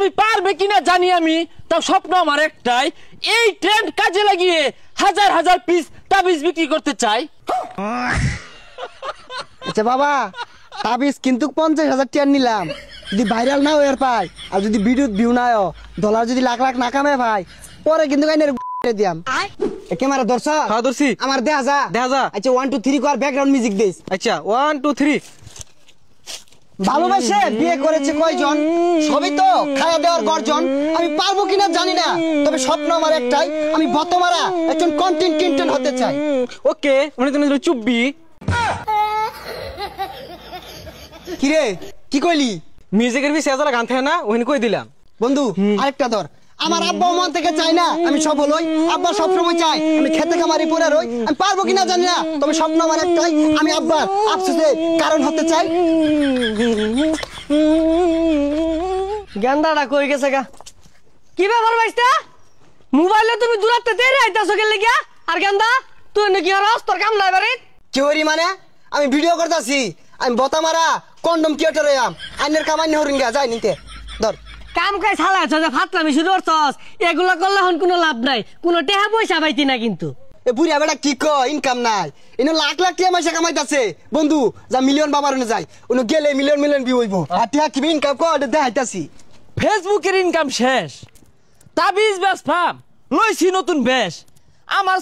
তুমি পারবে কিনা জানি আমি, তাও স্বপ্ন আমার একটাই, এই ট্রেন্ড কাজে লাগিয়ে হাজার হাজার পিস তাবিজ বিক্রি করতে চাই। আচ্ছা বাবা, তাবিজ কিন্তু 50,000 টাকা নিলাম, যদি ভাইরাল না হয়ে পাই আর যদি ভিডিও ভিউ না হয়, ডলার যদি লাখ লাখ না কামে ভাই, পরে কিন্তু দিয়াম। ক্যামেরা ধরছ? হ্যাঁ ধরছি। আমার দেখা যা। আচ্ছা 1 2 3 কর, ব্যাকগ্রাউন্ড মিউজিক দিস। আচ্ছা 1 2 3। ভালোবাসে বিয়ে করেছে কয়জন, সবই তো খাওয়া দেওয়ার গর্জন। আমি পারবো কিনা জানি না, তবে স্বপ্ন আমার একটাই, আমি বতমারা একজন কন্টেন্ট ক্রিয়েটর হতে চাই। ওকে, মানে তুমি চুপবি। কি রে, কি কইলি? মিউজিকের বি সেজালা গান থাকে না, ওখানে কই দিলাম। বন্ধু আরেকটা ধর। আমার আব্বা মন থেকে চাই না আমি সফল হই, আব্বা সবসময় চাই আমি খেতে খামারি পড়ে রই। আমি পারবো কিনা জানি না, তবে স্বপ্ন আমার একটাই, আমি আব্বার আফসোসের কারণ হতে চাই। গেন্দাটা কই গেছে গা? কি ব্যাপার ভাইস্তা, মোবাইলে তুমি দূরাতে তেরে আইতাছো গেলে গিয়া? আর গেন্দা তুই নাকি আর তোর কাম নাই বাড়ি? কি হরি মানে? আমি ভিডিও করতেছি, আমি বতামারা কন্ডম ক্রিয়েটর হইয়াম, আইনের কামাই হরিং গা যাই নিতে ধর। কাম কাজ ছাড়াছ যে ফাতলামি শুরু করছস, এগুলা করলে এখন কোনো লাভ নাই, কোনো টেহা পয়সা পাইতি না কিন্তু। এ বুড়িয়া বেটা কি কয়, ইনকাম নাই, এনে লাখ লাখ টাকা পয়সা কামাইতাছে। বন্ধু যা মিলিয়ন বাবার ওনে যাই, ওনে গেলে মিলিয়ন মিলিয়ন ভিউ হইব। আর টিয়া কি ইনকাম কর দেখাইতাছি। ফেসবুকের ইনকাম শেষ, তাবিজ ব্যবসাম লইছি নতুন বেশ। আমার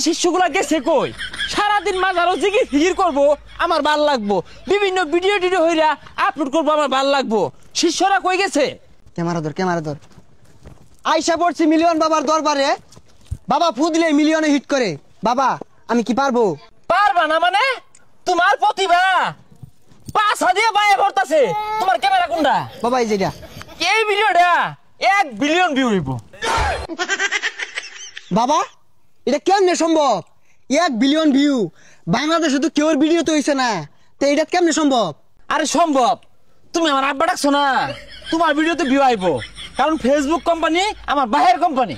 শিষ্যগুলা গেছে কই, সারাদিন মাঝারও জিগি ফিগির করবো, আমার ভাল লাগবো, বিভিন্ন ভিডিও টিডিও হইরা আপলোড করবো, আমার ভাল লাগবো। শিষ্যরা কই গেছে? ক্যামেরা ধর। আইসা পড়ছি মিলিয়ন বাবার দরবারে, বাবা ফু দিলে মিলিয়নে হিট করে। বাবা আমি কি পারবো? পারবা না মানে? তোমার প্রতিভা পাছা দিয়ে বাইরে ভরতাছে। তোমার ক্যামেরা কোনটা? বাবা এই যেটা। এই ভিডিওটা 1 বিলিয়ন ভিউ হইব। বাবা এটা কেমনে সম্ভব? 1 বিলিয়ন ভিউ বাংলাদেশে তো কেউর ভিডিও তো হইছে না, তো এটা কেমনে সম্ভব? আরে সম্ভব, তুমি আমার আব্বা ডাকছো না, তোমার ভিডিওতে ভিউ আইব, কারণ ফেসবুক কোম্পানি আমার বাহির কোম্পানি।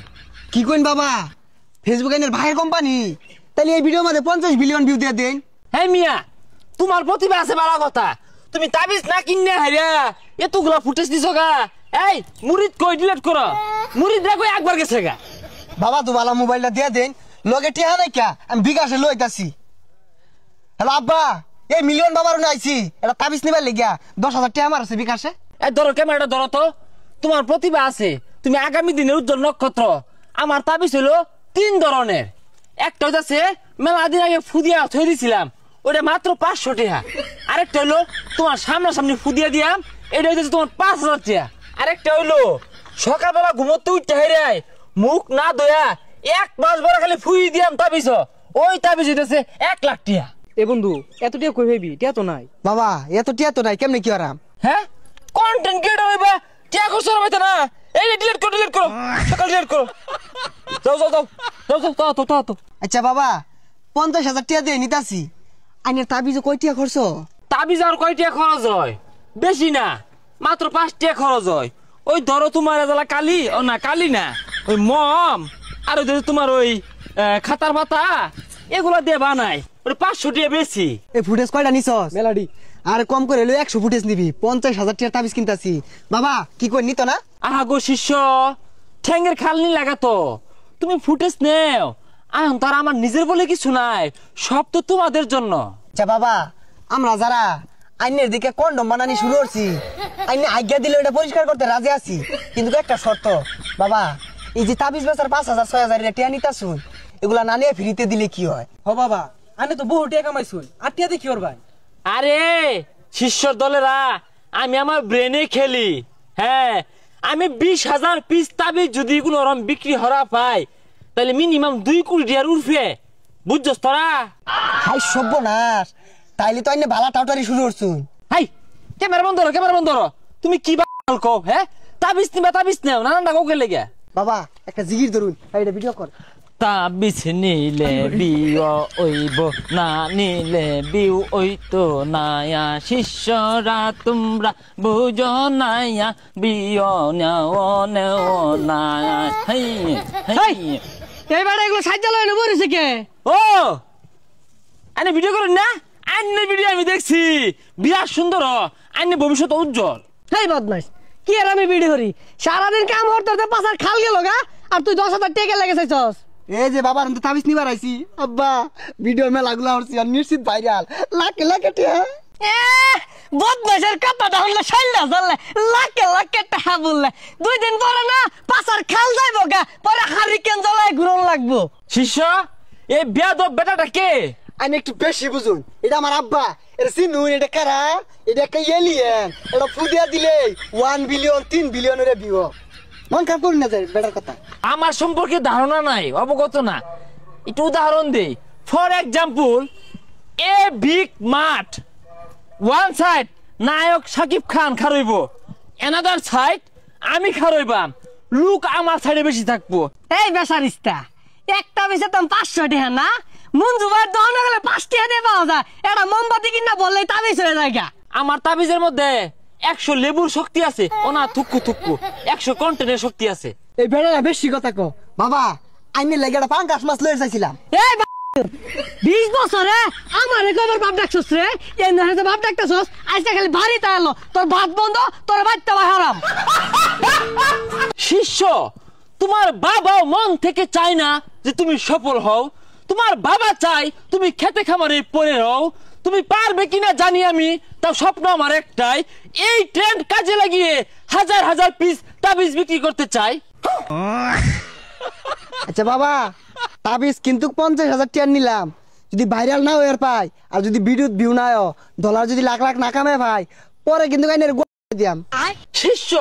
কি কইন বাবা, ফেসবুক এর ভাইয়ের কোম্পানি? তাহলে এই ভিডিওর মধ্যে 50 বিলিয়ন ভিউ দিয়ে দেন। হ্যাঁ মিয়া, তোমার প্রতিভা আছে ভালো কথা, তুমি তাবিজ না কিনে হাইরা এতগুলা ফুটেজ দিছো গা। এই মুরিদ কই ডিলিট করো, মুরিদ রা কই একবার গেছে গা। বাবা তো ভালো মোবাইলটা দিয়ে দেন, লগে টিহা নাই কা, আমি বিকাশে লইতাছি। হ্যালো আব্বা, এই মিলিয়ন বাবার ওনে আইছি, এটা তাবিজ নিবার লাগিয়া 10,000 টাকা আমার আছে বিকাশে। এই ধরো ক্যামেরাটা ধরো তো, তোমার প্রতিভা আছে, তুমি আগামী দিনের উজ্জ্বল নক্ষত্র। আমার তাবিজ হলো 3 ধরনের। একটা হচ্ছে মেলা দিন আগে ফুদিয়া থই দিছিলাম, ওটা মাত্র 500 টাকা। আরেকটা হলো তোমার সামনাসামনি ফুদিয়া দিয়াম, এটা হচ্ছে তোমার 5,000 টাকা। আরেকটা হইলো সকালবেলা ঘুমোতে উঠতে হেরে মুখ না ধোয়া 1 মাস বড় খালি ফুই দিয়াম তাবিজ, ওই তাবিজ হইতেছে 1 লাখ টাকা। এ বন্ধু এত টিয়া কই ভাবি, টিয়া তো নাই। বাবা এত টিয়া তো নাই, কেমনে কি আরাম? হ্যাঁ কন্টেন্ট ক্রিয়েটর হইবা, টিয়া করছো না? এই ডিলিট করো, সকাল ডিলিট করো। যাও। আচ্ছা বাবা 50,000 টাকা দিয়ে নিতাছি, আইনের তাবিজে কয় টাকা খরচ? তাবিজ আর কয় টাকা খরচ হয়? বেশি না, মাত্র 5 টাকা খরচ হয়। ওই ধরো তোমার এজালা কালি, ও না কালি না, ওই মম আর ওই ধরো তোমার ওই খাতার পাতা, এগুলা দিয়ে বানাই, ওই 500 টাকা বেশি। এই ফুটেজ কয়টা নিছস? মেলাডি। আর কম করে হলো 100 ফুটেজ নিবি, 50,000 টাকা তাবিজ কিনতাছি। বাবা কি কই নিত না? আহা গো শিষ্য, ঠ্যাঙ্গের খালনি লাগাতো, তুমি ফুটেজ নেও। এখন তার আমার নিজের বলে কিছু নাই, সব তো তোমাদের জন্য। আচ্ছা বাবা, আমরা যারা আইনের দিকে কন্ডম বানানি শুরু করছি, আইনে আজ্ঞা দিলে এটা পরিষ্কার করতে রাজি আছি, কিন্তু একটা শর্ত। বাবা এই যে তাবিজ বেচার 5,000 6,000 টাকা নিতাছুন, এগুলা না নিয়ে ফ্রিতে দিলে কি হয়? হ বাবা, আনে তো বহু টিয়া কামাইছুন, আর টিয়া দেখি ওর ভাই। আরে শিষ্যর দলেরা, আমি আমার ব্রেনে খেলি। হ্যাঁ, আমি 20,000 পিস তাবিজ যদি কোনো রকম বিক্রি হরা পাই, তাহলে মিনিমাম 2 কোটি টাকার উঠবে, বুঝছস তোরা? হাই সর্বনাশ, তাইলে তো আইনে ভালা টাউটারি শুরু করছুন। হাই ক্যামেরা বন্ধ করো, তুমি কি বাল কও? হ্যাঁ তাবিজ নেও নানানটা কৌকে লেগে। বাবা একটা জিগির ধরুন, এটা ভিডিও কর। তাবিজ নিলে বিও ওইব, না নিলে বিউ ওইতো নায়া। শিষ্যরা তোমরা বুঝো নায়া, বিও নেও নায়া। এইবার এগুলো সাজ্জালয় নেবো রেছে কে? ও আনে ভিডিও করেন না? আইনের ভিডিও আমি দেখছি, বিরাট সুন্দর, আইনের ভবিষ্যৎ উজ্জ্বল। হেই বদমাইশ, কি আর আমি বিড়ি করি সারাদিন কাম করতে পাশার খাল গেল গা আর তুই 10,000 টাকা লেগে চাইছস এই যে বাবার আমি তো তাবিজ নিবার আইছি আব্বা ভিডিও মেলাগুলা হচ্ছে আর নিশ্চিত ভাইরাল লাখে লাখে টিয়া বদমাইশের কথাটা হলে শাইলা জানলে লাখে লাখে টাকা বললে 2 দিন পরে না পাশার খাল যাইবো গা পরে হারিকেন জ্বালায় ঘুরন লাগবো শিষ্য এই বেয়াদব বেটাটা কে? আমি একটু বেশি বুঝুন এটা আমার আব্বা এটা চিনুন এটা কারা এটা একটা এলিয়েন এটা ফুদিয়া দিলে 1 বিলিয়ন 3 বিলিয়নের ভিউ মন খারাপ করুন না যায় বেটার কথা আমার সম্পর্কে ধারণা নাই, অবগত না। একটু উদাহরণ দেই। ফর এক্সাম্পল, এ বিগ মাঠ, ওয়ান সাইড নায়ক শাকিব খান খারইব, অ্যানাদার সাইড আমি খারইবাম, লুক আমার সাইডে বেশি থাকবো। এই বেসারিস্তা একটা বেশে তো 500 টাকা না মঞ্জু ভাই দহন গেলে 5 টাকা দিয়ে পাওয়া যায় এটা মোমবাতি কিনা বললেই তাবিজ হয়ে যায় গা। আমার তাবিজের মধ্যে 100 লেবুর শক্তি আছে, ওনা থুকু থুকু 100 কন্টেনের শক্তি আছে। এই বেটারা বেশি কথা কো বাবা আইনে লাগে একটা পাঙ্গাস মাছ লয়ে চাইছিলাম এই 20 বছরে আমার একবার বাপ ডাকছস রে এই না বাপ ডাকছস আজকে খালি বাড়িতে এলো তোর ভাত বন্ধ তোর বাচ্চা হারাম। শিষ্য, তোমার বাবাও মন থেকে চায় না যে তুমি সফল হও। তোমার বাবা চাই তুমি খেতে খামারে পড়ে রও। তুমি পারবে কিনা জানি আমি, তাও স্বপ্ন আমার একটাই, এই ট্রেন্ড কাজে লাগিয়ে হাজার হাজার পিস তাবিজ বিক্রি করতে চাই। আচ্ছা বাবা তাবিজ কিন্তু 50,000 টাকা নিলাম, যদি ভাইরাল না হয়ে পাই আর যদি ভিডিও ভিউ না হয় ডলার যদি লাখ লাখ না কামে ভাই পরে কিন্তু আইনের দিয়াম। শিষ্য,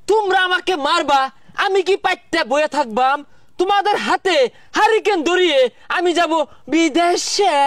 তোমরা আমাকে মারবা, আমি কি পাইতে বয়ে থাকবাম? তোমাদের হাতে হারিকেন ধরিয়ে আমি যাব বিদেশে।